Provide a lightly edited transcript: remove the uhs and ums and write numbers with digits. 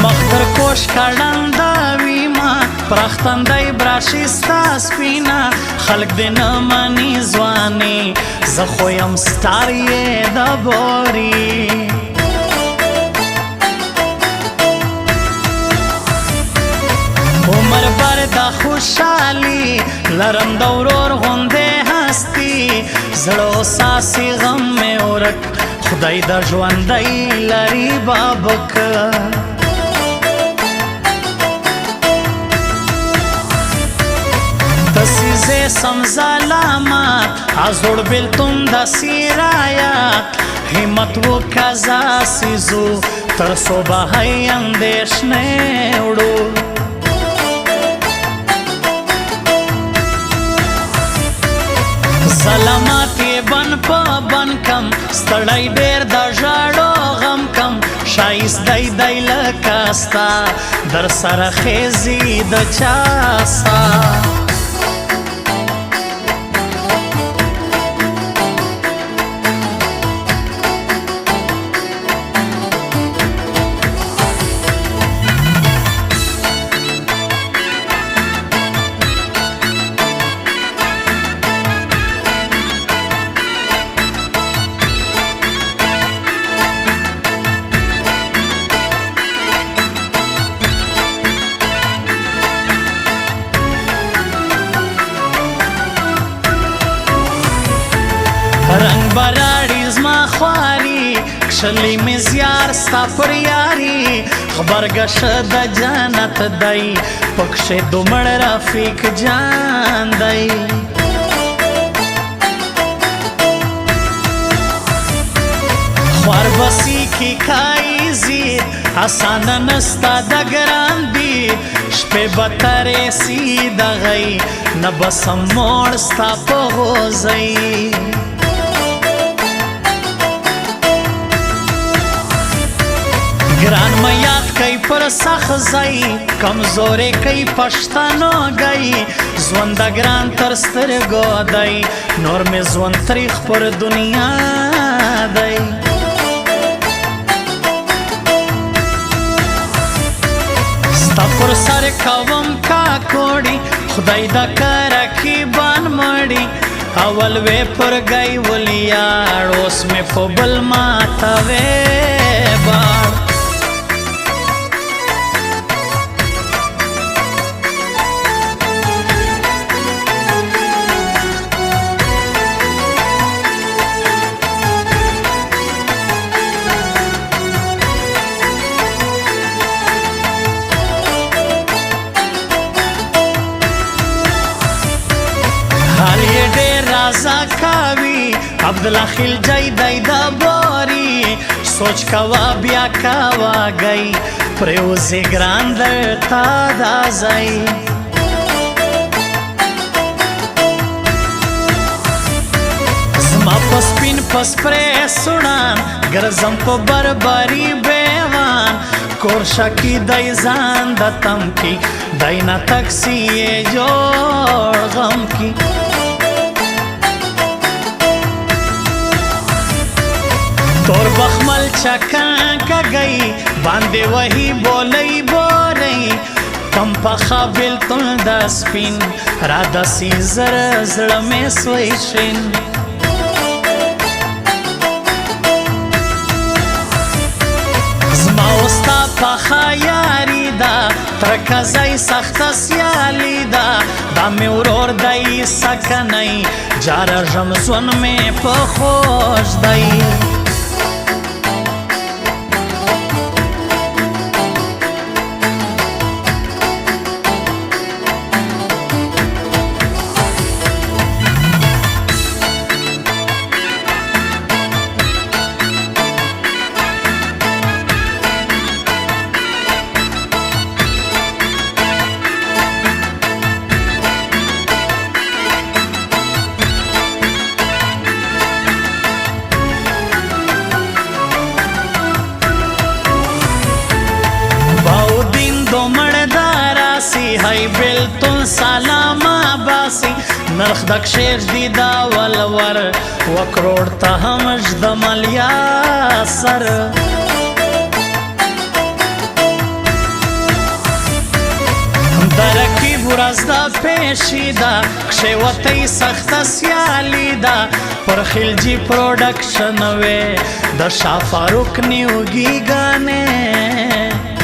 مختر کوش کړنده ویما پرختندای براشي ستا سپینا خلق دې نه مني ځواني زه خو یم ستار یې د بوري عمر بر د خوشحالي لرم د ورور غوندې هستي زړه ساسي غم مې ورک خدای د ژوندی لري بابک تسیزه سمزالامات ازوڑ بیلتون دا سیرایات همت و کازا سیزو ترسو باهای اندیشنے اڑو سلاماتی بن پا بن کم ستڑای دیر دا جاڑو غم کم شایست دای دای لکاستا در سر خیزی دا چاستا رنگ براړي زما خواري کښلی مې زیار ستا پر یاري خبرګشه د جنت دی پکښې دومړ رفیق جان دی خوار بسی کی کای زید اسانه نستا د ګران دي شپې به ترې سي دغی نه به سم موړ ستا په غوځئ گران میاد کئی پر سخ زئی کمزوری کئی پشتانو گئی زونده گران ترستر گو دی نور می زون تریخ پر دنیا دی ستا پر سر کوم کا کوڑی خدای دا کرکی بان مڑی اول وی پر گئی ولیار اوس می پبل ماتا وی بار حال یہ ډیر رازا کاوی عبدالله خیل جای دای دا باری سوچ کوا بیا کوا گئی پریوزی گران درتا دا زئی زما پسپین پسپری سوڑان گرزم پا بربری بیوان کورشا کی دای زان دا تم کی دای نا تکسی جوڑ غم کی تور بخمل چکان کا گئی باندے وہی بولئی بولئی کم پخا بیلتون دا سپین را دا سیزر زڑمی سویشن زما استا پخا یاری دا ترکزای سخت سیالی دا دا می ورور دای سکنئی جار جمزون میں پخوش دای هی بیلتون سلاما باسی نرخ دک شیش دیدا ولور وکروڑ تا همش دمالیا سر ورځ د پیشي ده کښې وتی سخته سیالي ده پر خلجي پروډکشن وې د شاه فاروق نیوګي ګانې